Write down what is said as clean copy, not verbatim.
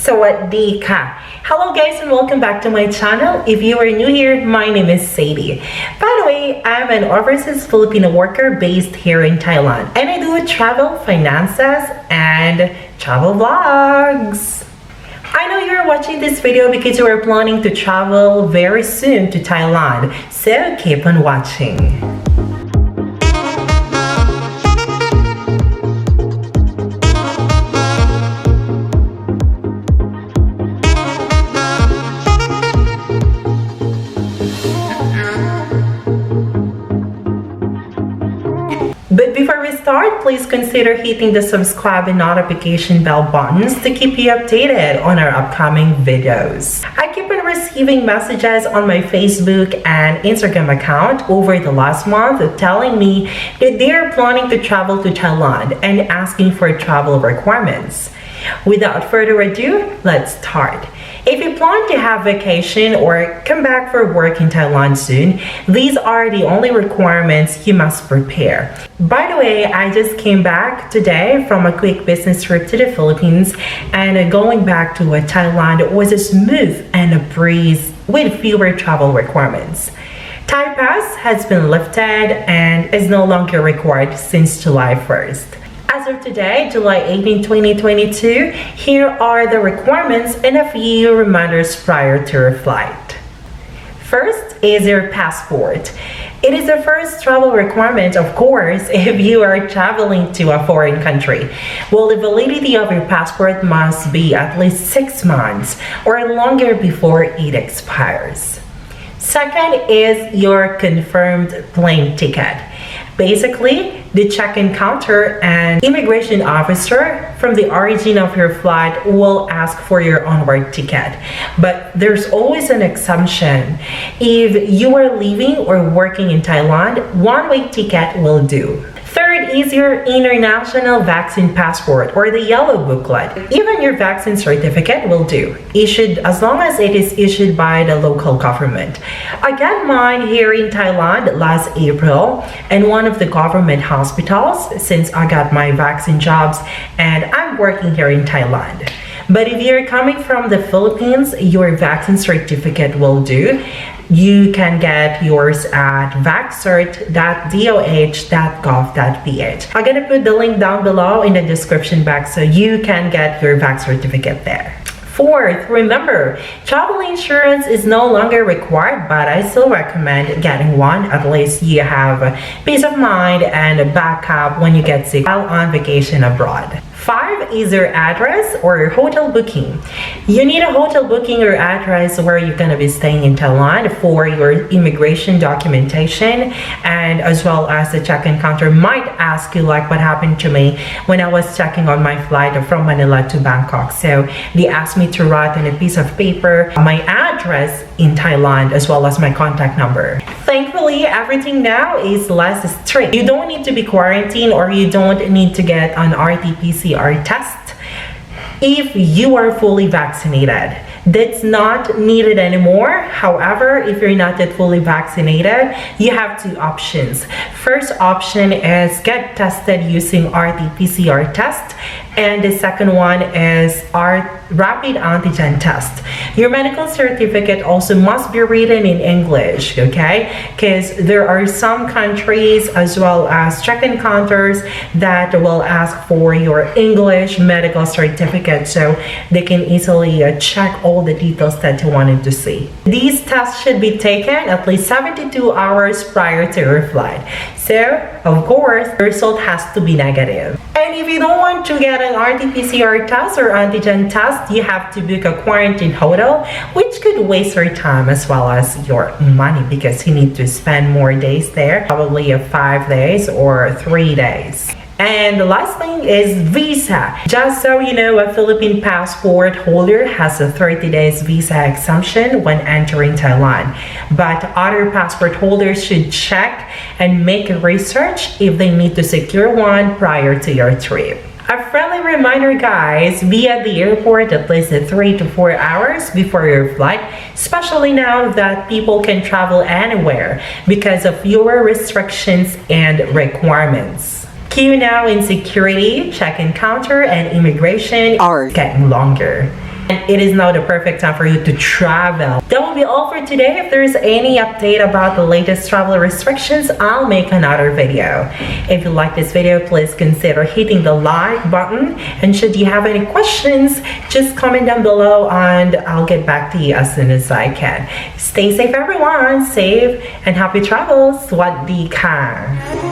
Sawadee ka. Hello guys and welcome back to my channel. If you are new here, my name is Sadie. By the way, I'm an overseas Filipino worker based here in Thailand, and I do travel, finances, and travel vlogs. I know you're watching this video because you are planning to travel very soon to Thailand, so keep on watching. But before we start, please consider hitting the subscribe and notification bell buttons to keep you updated on our upcoming videos. I keep on receiving messages on my Facebook and Instagram account over the last month telling me that they are planning to travel to Thailand and asking for travel requirements. Without further ado, let's start. If you plan to have vacation or come back for work in Thailand soon, these are the only requirements you must prepare. By the way, I just came back today from a quick business trip to the Philippines, and going back to Thailand was a smooth and a breeze with fewer travel requirements. Thai Pass has been lifted and is no longer required since July 1st. As of today, July 18, 2022, here are the requirements and a few reminders prior to your flight. First is your passport. It is the first travel requirement, of course, if you are traveling to a foreign country. Well, the validity of your passport must be at least 6 months or longer before it expires. Second is your confirmed plane ticket. Basically, the check-in counter and immigration officer from the origin of your flight will ask for your onward ticket. But there's always an exemption. If you are living or working in Thailand, one-way ticket will do. Third is your international vaccine passport or the yellow booklet. Even your vaccine certificate will do, issued as long as it is issued by the local government. I got mine here in Thailand last April in one of the government hospitals since I got my vaccine jobs and I'm working here in Thailand. But if you're coming from the Philippines, your vaccine certificate will do. You can get yours at vaccert.doh.gov.ph. I'm gonna put the link down below in the description box so you can get your vax certificate there. Fourth, remember, travel insurance is no longer required, but I still recommend getting one. At least you have peace of mind and a backup when you get sick while on vacation abroad. 5 is your address or your hotel booking. You need a hotel booking or address where you're going to be staying in Thailand for your immigration documentation, and as well as the check-in counter might ask you like what happened to me when I was checking on my flight from Manila to Bangkok. So they asked me to write on a piece of paper my address in Thailand as well as my contact number. Thankfully, everything now is less strict. You don't need to be quarantined or you don't need to get an RT-PCR test if you are fully vaccinated. That's not needed anymore. However, if you're not yet fully vaccinated, you have 2 options. First option is get tested using RT-PCR test, and the second one is our rapid antigen test. Your medical certificate also must be written in English, okay? Because there are some countries as well as check-in counters that will ask for your English medical certificate so they can easily check all the details that you wanted to see. These tests should be taken at least 72 hours prior to your flight. So, of course, the result has to be negative. And if you don't want to get an RT-PCR test or antigen test, you have to book a quarantine hotel, which could waste your time as well as your money because you need to spend more days there, probably 5 days or 3 days. And the last thing is visa. Just so you know, a Philippine passport holder has a 30 days visa exemption when entering Thailand. But other passport holders should check and make a research if they need to secure one prior to your trip. A friendly reminder guys, be at the airport at least 3 to 4 hours before your flight, especially now that people can travel anywhere because of fewer restrictions and requirements. Queue now in security, check-in counter, and immigration are getting longer. and it is now the perfect time for you to travel. That will be all for today. If there's any update about the latest travel restrictions, I'll make another video. If you like this video, please consider hitting the like button, and should you have any questions, just comment down below and I'll get back to you as soon as I can. Stay safe everyone, safe and happy travels. สวัสดีค่ะ